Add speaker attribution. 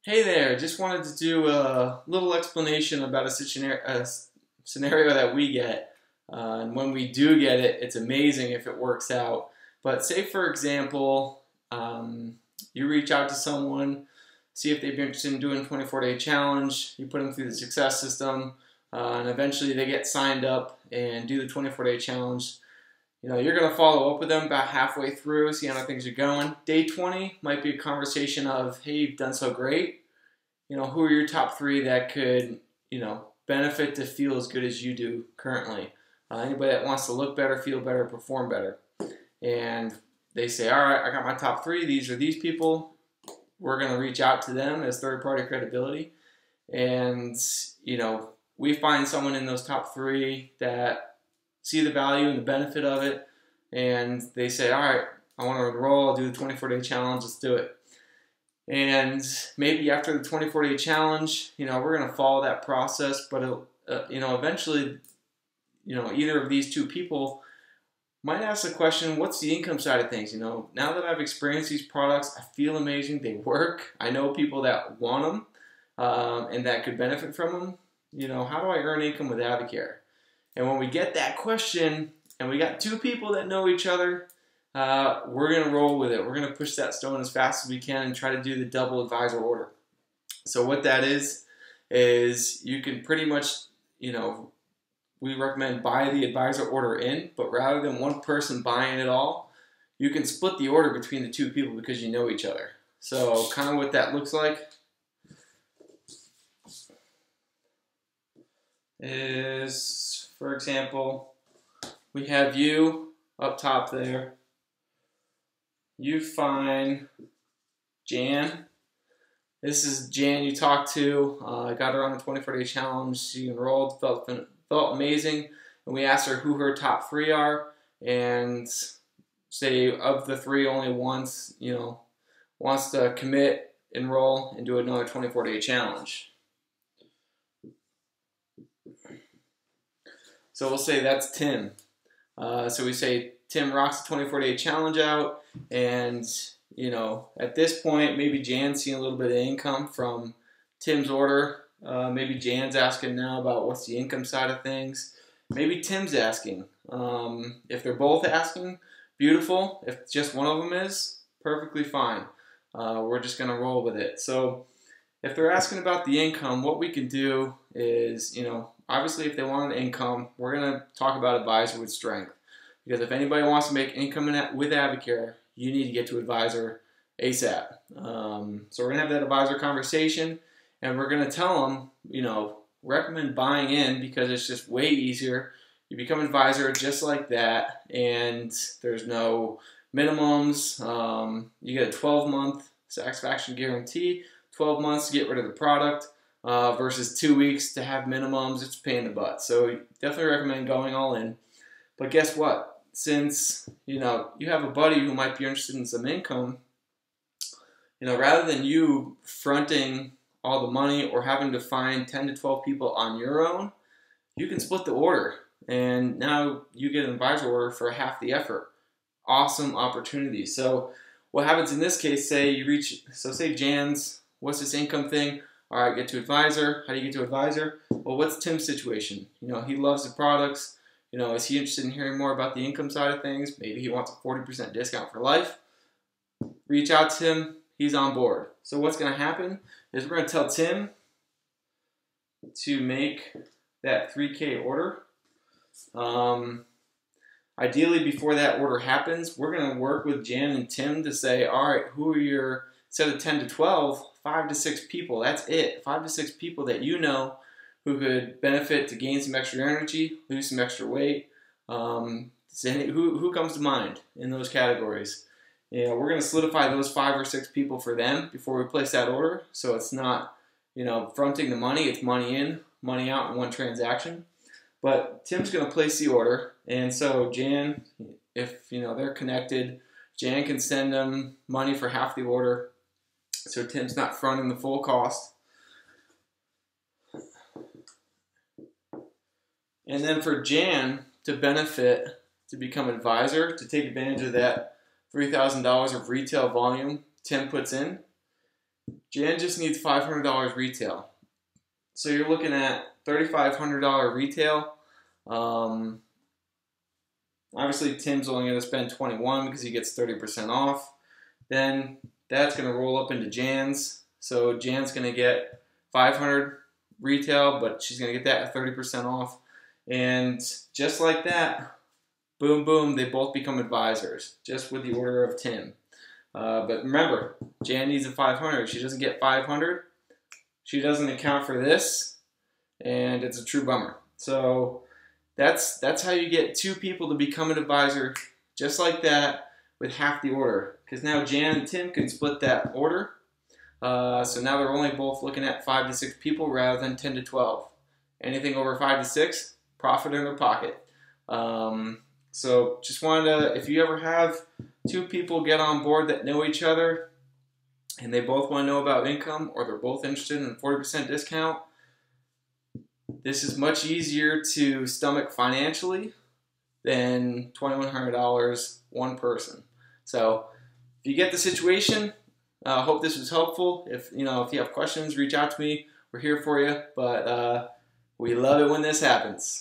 Speaker 1: Hey there, just wanted to do a little explanation about a scenario that we get. And when we do get it, it's amazing if it works out. But say, for example, you reach out to someone, see if they'd be interested in doing a 24-day challenge, you put them through the success system, and eventually they get signed up and do the 24-day challenge. You're going to follow up with them about halfway through, see how things are going. Day 20 might be a conversation of, hey, you've done so great. Who are your top three that could, benefit to feel as good as you do currently? Anybody that wants to look better, feel better, perform better. And they say, all right, I got my top three. These are these people. We're going to reach out to them as third-party credibility. And, we find someone in those top three that see the value and the benefit of it. And they say, all right, I want to enroll. I'll do the 24-day challenge. Let's do it. And maybe after the 24-day challenge, we're going to follow that process. But, eventually, either of these two people might ask the question, what's the income side of things? Now that I've experienced these products, I feel amazing. They work. I know people that want them and that could benefit from them. How do I earn income with AviCare? And when we get that question and we got two people that know each other, we're going to roll with it. We're going to push that stone as fast as we can and try to do the double advisor order. So what that is you can pretty much, we recommend buy the advisor order in, but rather than one person buying it all, you can split the order between the two people because you know each other. So kind of what that looks like is, for example, we have you up top there. You find Jan. This is Jan you talked to. I got her on the 24-day challenge. She enrolled, felt amazing. And we asked her who her top three are. And say of the three, only wants to commit, enroll, and do another 24-day challenge. So we'll say that's Tim. So we say Tim rocks the 24-day challenge out, and at this point, maybe Jan's seeing a little bit of income from Tim's order. Maybe Jan's asking now about what's the income side of things. Maybe Tim's asking. If they're both asking, beautiful. If just one of them is, perfectly fine. We're just going to roll with it. So if they're asking about the income, what we can do is, obviously if they want an income, we're going to talk about advisor with strength. Because if anybody wants to make income with AviCare, you need to get to advisor ASAP. So we're going to have that advisor conversation, and we're going to tell them, recommend buying in because it's just way easier. You become advisor just like that, and there's no minimums. You get a 12-month satisfaction guarantee, 12 months to get rid of the product versus 2 weeks to have minimums. It's a pain in the butt. So definitely recommend going all in. But guess what? Since, you have a buddy who might be interested in some income, rather than you fronting all the money or having to find 10 to 12 people on your own, you can split the order. And now you get an advisor order for half the effort. Awesome opportunity. So what happens in this case, say Jan's, what's this income thing? All right, get to advisor. How do you get to advisor? Well, what's Tim's situation? He loves the products. Is he interested in hearing more about the income side of things? Maybe he wants a 40% discount for life. Reach out to him. He's on board. So what's going to happen is we're going to tell Tim to make that 3K order. Ideally, before that order happens, we're going to work with Jan and Tim to say, all right, who are your, instead of 10 to 12, 5 to 6 people. That's it. 5 to 6 people that who could benefit to gain some extra energy, lose some extra weight. Who comes to mind in those categories? We're going to solidify those 5 or 6 people for them before we place that order. So it's not, fronting the money. It's money in, money out in one transaction. But Tim's going to place the order. And so Jan, if, they're connected, Jan can send them money for half the order. So Tim's not fronting the full cost. And then for Jan to benefit, to become advisor, to take advantage of that $3,000 of retail volume Tim puts in, Jan just needs $500 retail. So you're looking at $3,500 retail. Obviously, Tim's only going to spend $21 because he gets 30% off. Then that's going to roll up into Jan's. So Jan's going to get $500 retail, but she's going to get that at 30% off. And just like that, boom, boom, they both become advisors, just with the order of Tim. But remember, Jan needs a 500. She doesn't get 500. She doesn't account for this, and it's a true bummer. So that's how you get two people to become an advisor, just like that, with half the order. Because now Jan and Tim can split that order. So now they're only both looking at 5 to 6 people rather than 10 to 12. Anything over 5 to 6, profit in their pocket. So just wanted to, if you ever have two people get on board that know each other and they both want to know about income, or they're both interested in a 40% discount, this is much easier to stomach financially than $2,100 one person. So if you get the situation, I hope this was helpful. If you have questions, reach out to me. We're here for you. But we love it when this happens.